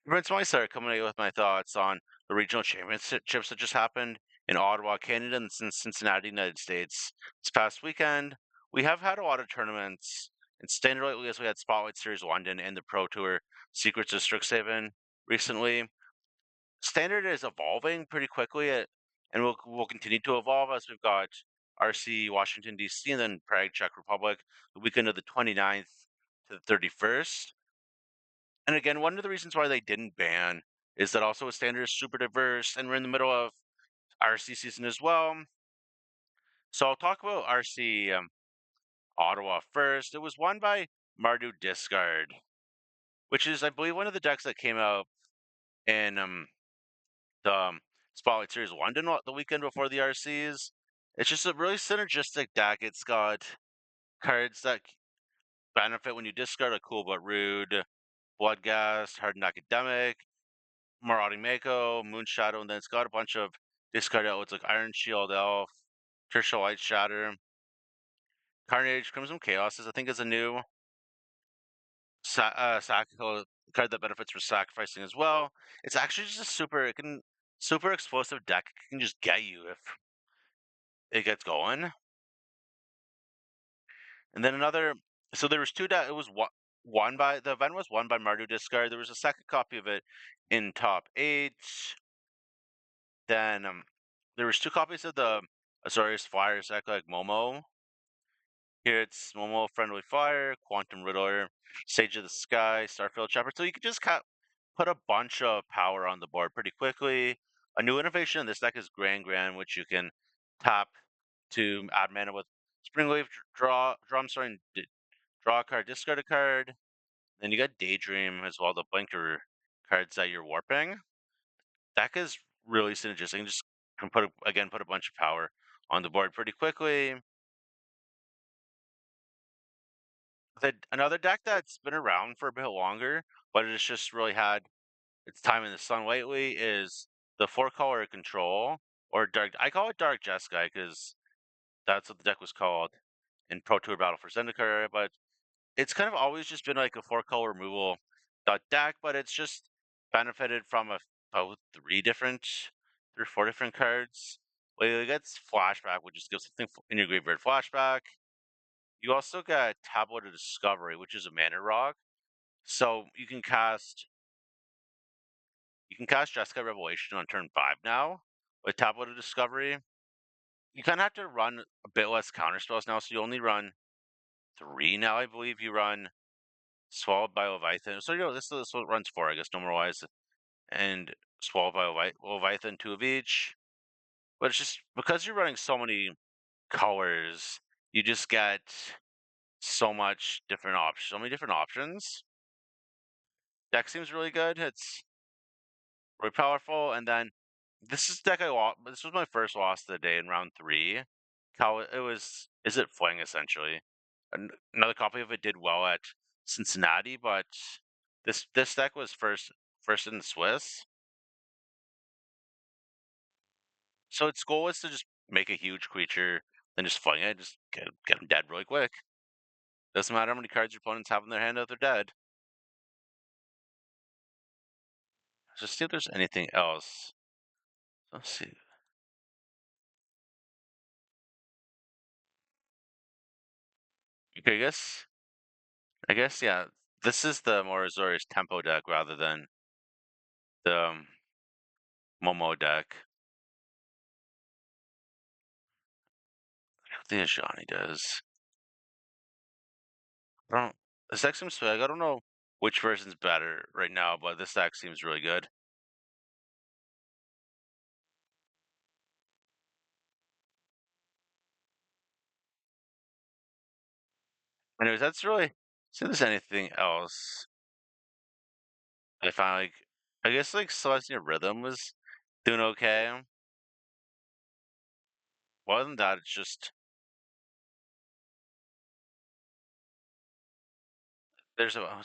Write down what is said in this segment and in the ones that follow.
Vince Meister coming in with my thoughts on the regional championships that just happened in Ottawa, Canada, and Cincinnati, United States. This past weekend, we have had a lot of tournaments. In standard lately, as we had Spotlight Series London and the Pro Tour Secrets of Strixhaven recently. Standard is evolving pretty quickly, and will continue to evolve as we've got RC Washington D.C. and then Prague, Czech Republic, the weekend of the 29th to the 31st. And again, one of the reasons why they didn't ban is that also a standard is super diverse, and we're in the middle of RC season as well. So I'll talk about RC Ottawa first. It was won by Mardu Discard, which is, I believe, one of the decks that came out in the Spotlight Series London the weekend before the RCs. It's just a really synergistic deck. It's got cards that benefit when you discard a Cool But Rude, Bloodghast, Hardened Academic, Marauding Mako, Moonshadow, and then it's got a bunch of discard outlets like Iron Shield Elf, Tertial Light Shatter, Carnage, Crimson Chaos I think is a new card that benefits for sacrificing as well. It's actually just a super explosive deck. It can just get you if it gets going. And then so there was it was won by the event was won by Mardu Discard. There was a second copy of it in top 8. Then there was 2 copies of the Azorius Flyers deck like Momo. Here it's Momo Friendly Fire, Quantum Riddler, Sage of the Sky, Starfield Shepherd. So you could just put a bunch of power on the board pretty quickly. A new innovation in this deck is Grand, which you can tap to add mana with Springwave, I'm sorry, draw a card, discard a card. Then you got Daydream as well, the blinker cards that you're warping. Deck is really synergistic. You just can put a bunch of power on the board pretty quickly. Another deck that's been around for a bit longer, but it's just really had its time in the sun lately is the 4-color control or dark. I call it Dark Jeskai because that's what the deck was called in Pro Tour Battle for Zendikar, but it's kind of always just been like a 4-color removal deck, but it's just benefited from about 3 or 4 different cards. Well, it gets Flashback, which just gives something in your graveyard flashback. You also got Tablet of Discovery, which is a mana rock. So you can cast Jeskai Revelation on turn 5 now with Tablet of Discovery. You kind of have to run a bit less counterspells now, so you only run 3 now. I believe you run Swallowed by Leviathan. So this one runs 4, I guess, normalized, and Swallowed by Leviathan, 2 of each. But it's just because you're running so many colors, you just get so many different options. Deck seems really good. It's really powerful, and then this is deck I lost. This was my first loss of the day in round 3. It was is it Fling essentially. Another copy of it did well at Cincinnati, but this deck was first in the Swiss. So its goal was to just make a huge creature, then just fling it, just get them dead really quick. Doesn't matter how many cards your opponents have in their hand, they're dead. Just see if there's anything else. Let's see. Okay, I guess yeah. This is the more Azorius Tempo deck rather than the Momo deck. I think Ajani does. I don't. This deck seems swag. I don't know which version's better right now, but this deck seems really good. Anyways, that's really. See if there's anything else. I found I guess like Celestia Rhythm was doing okay. Other than that, it's just there's a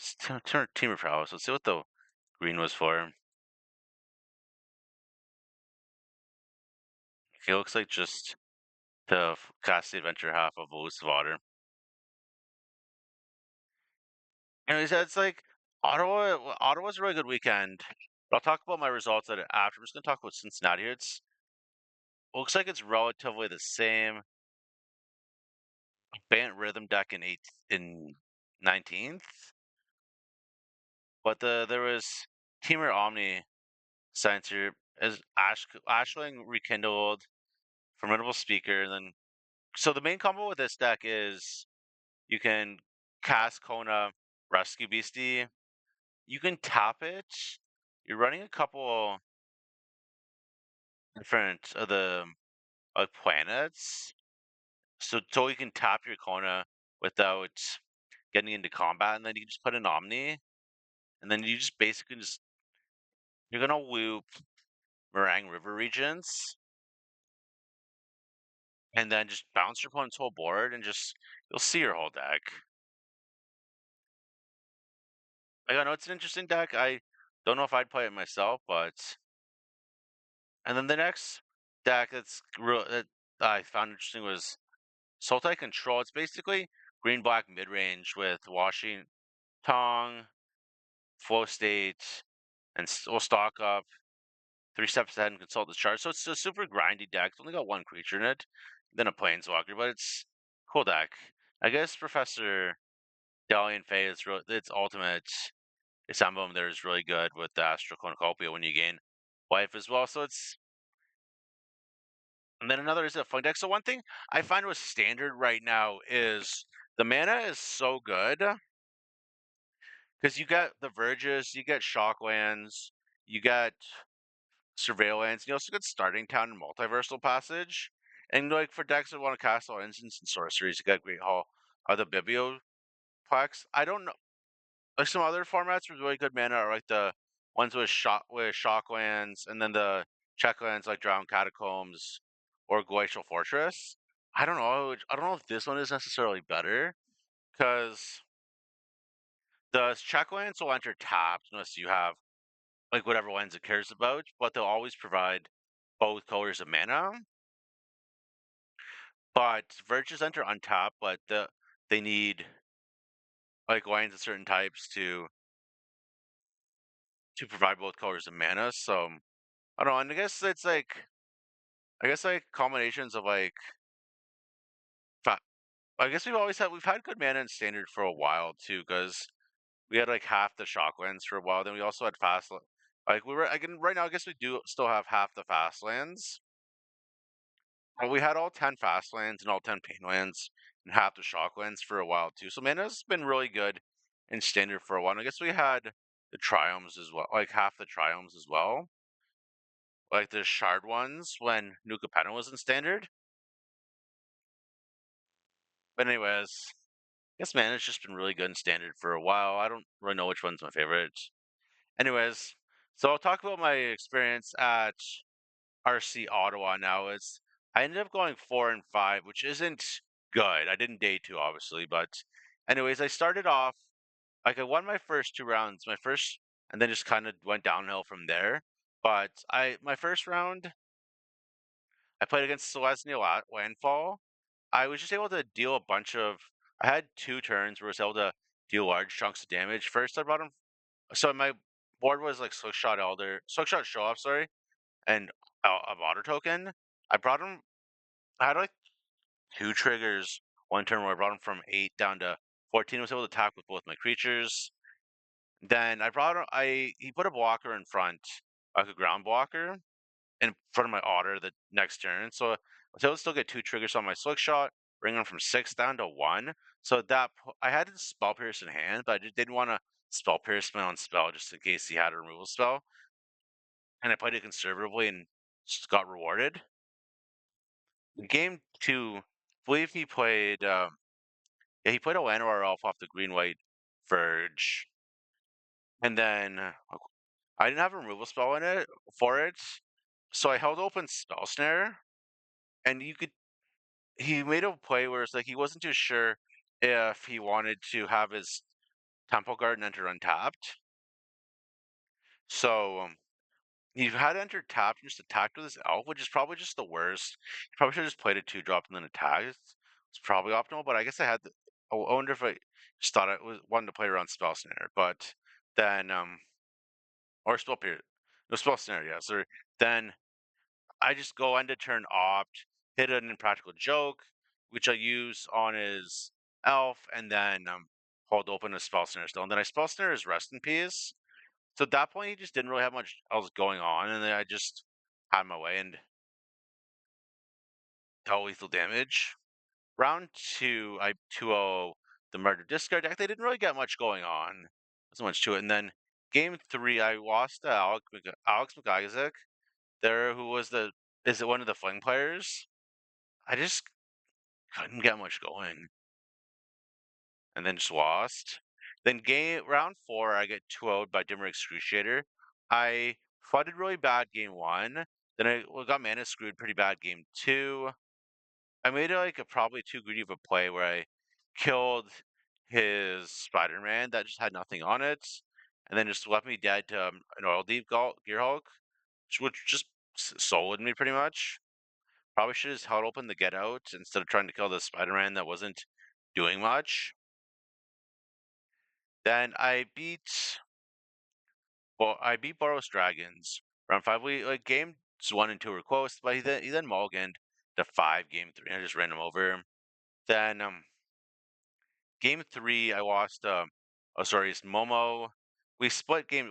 team of prowess. Let's see what the green was for. Okay, it looks like just to cast the adventure half of Elusive Otter. Anyways, that's like Ottawa's a really good weekend. But I'll talk about my results at it after. I'm just gonna talk about Cincinnati here. It's looks like it's relatively the same. Bant Rhythm deck in 19th, but there was Teamer Omni Sensor as Ashling Rekindled, Formidable Speaker, and then so the main combo with this deck is you can cast Kona Rescue Beastie. You can tap it. You're running a couple different of the planets, so you can tap your Kona without getting into combat, and then you can just put an Omni, and then you just basically just you're gonna loop Meringue River regions, and then just bounce your opponent's whole board, and just you'll see your whole deck. Like, I know it's an interesting deck. I don't know if I'd play it myself, but and then the next deck that I found interesting was Sultai Control. It's basically green black mid range with Washing Tong, Flow State, and we'll stock up 3 steps ahead and consult the chart. So it's a super grindy deck. It's only got one creature in it, then a Planeswalker, but it's cool deck. I guess Professor Dalian Fay is its ultimate. Its emblem there is really good with the Astral Cornucopia when you gain life as well. So it's and then another is a fun deck. So one thing I find with standard right now is the mana is so good because you get the Verges, you get Shocklands, you get Surveillance, you also get Starting Town and Multiversal Passage. And like for decks that want to cast all instants and sorceries, you got Great Hall of the Biblioplex. I don't know. Like some other formats with really good mana are like the ones with Shocklands and then the checklands like Drowned Catacombs or Glacial Fortress. I don't know. I don't know if this one is necessarily better because the checklands will enter tapped unless you have like whatever lands it cares about, but they'll always provide both colors of mana. But Verges enter untapped, but they need like lands of certain types to provide both colors of mana. So I don't know, and I guess like combinations of like fa- I guess we've had good mana in standard for a while too, because we had like half the Shocklands for a while. Then we also had like we were again right now. I guess we do still have half the fast lands. But we had all 10 fast lands and all 10 pain lands and half the Shocklands for a while too. So mana's been really good in standard for a while. And I guess we had the Triomes as well, like half the Triomes as well, like the Shard ones when Nuka Penna was in standard. But anyways, I guess Mana's just been really good in standard for a while. I don't really know which one's my favorite. Anyways, so I'll talk about my experience at RC Ottawa now. Is I ended up going 4-5, which isn't good. I didn't day two, obviously, but anyways, I started off like I won my first 2 rounds, my first, and then just kind of went downhill from there. But I my first round, I played against Selesnya Landfall. I was just able to deal a bunch of. I had 2 turns where I was able to deal large chunks of damage. First, I brought him. So my board was like Slickshot Show Off, sorry, and a water token. I brought him. I had like 2 triggers one turn where I brought him from 8 down to 14. I was able to attack with both my creatures. Then I brought him. He put a blocker in front, like a ground blocker, in front of my otter the next turn. So I was able to still get 2 triggers on my slick shot, bring him from 6 down to 1. So I had his spell pierce in hand, but I just didn't want to spell pierce my own spell just in case he had a removal spell. And I played it conservatively and just got rewarded. Game two, I believe he played. Yeah, he played a Llanowar Elf off the green white Verge, and then I didn't have a removal spell in it for it, so I held open Spell Snare, and you could. He made a play where it's like he wasn't too sure if he wanted to have his Temple Garden enter untapped, so he had entered tapped and just attacked with his elf, which is probably just the worst. He probably should have just played a 2 drop and then attacked. It's probably optimal, but I guess I wonder if I just thought I wanted to play around Spell Snare. But Then or spell period. No spell scenario, yeah. So then I just go end of turn opt, hit an impractical joke, which I use on his elf, and then hold open a spell snare still. And then I spell snare his rest in peace. So at that point he just didn't really have much else going on, and then I just had my way and dealt lethal damage. Round two, I 2-0 the murder discard deck. They didn't really get much going on. Not so much to it. And then game three, I lost to Alex McIsaac there, who was is it one of the fling players? I just couldn't get much going, and then just lost. Then round four, I get 2-0'd by Dimmer Excruciator. I flooded really bad game one. Then I got mana screwed pretty bad game two. I made it like a probably too greedy of a play where I killed his Spider-Man that just had nothing on it, and then just left me dead to an Oil Deep Gearhulk, which just soloed me pretty much. Probably should have held open the get out instead of trying to kill the Spider-Man that wasn't doing much. Then I beat Boros Dragons round five. We like games one and two were close, but he then mulliganed to five game three. I just ran him over. Then game three, I lost. Oh, sorry, it's Momo. We split game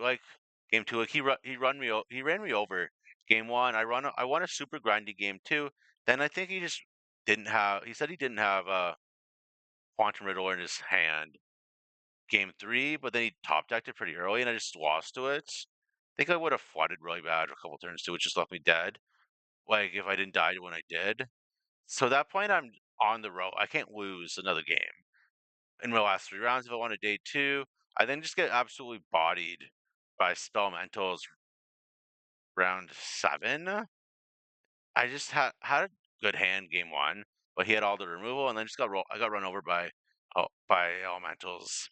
two. Like he ran me over. Game one, I won a super grindy game two. Then I think he just didn't have. He said he didn't have Quantum Riddle in his hand. Game three, but then he top decked it pretty early, and I just lost to it. I think I would have flooded really bad a couple turns too, which just left me dead. Like if I didn't die when I did. So at that point, I'm on the road. I can't lose another game in my last three rounds if I want a day two. I then just get absolutely bodied by Spellmentals round seven. I just had a good hand game one, but he had all the removal, and then just I got run over by Elementals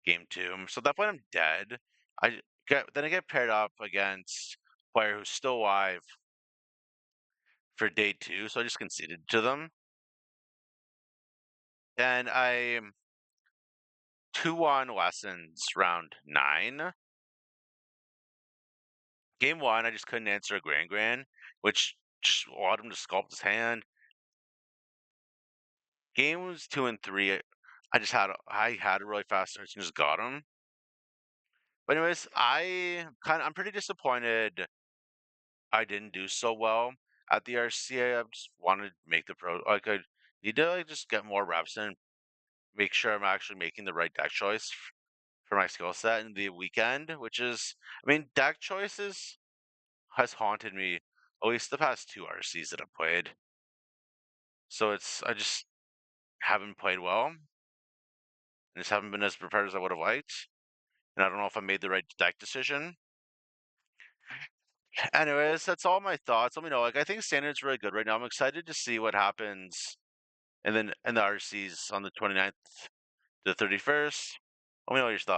game two. So at that point, I'm dead. I get paired up against a player who's still alive for day two, so I just conceded to them. And I 2-1 lessons round nine. Game one, I just couldn't answer a Grand, which just allowed him to sculpt his hand. Games two and three, I had a really fast search and just got him. But anyways, I'm pretty disappointed I didn't do so well at the RCA. I just wanted to make the pro. Like I need to just get more reps and make sure I'm actually making the right deck choice for my skill set in the weekend. Which is, I mean, deck choices has haunted me at least the past two RCs that I've played. So I just haven't played well, and just haven't been as prepared as I would have liked. And I don't know if I made the right deck decision. Anyways, that's all my thoughts. Let me know. Like I think standard's really good right now. I'm excited to see what happens and then in the RCs on the 29th to the 31st. Let me know your thoughts.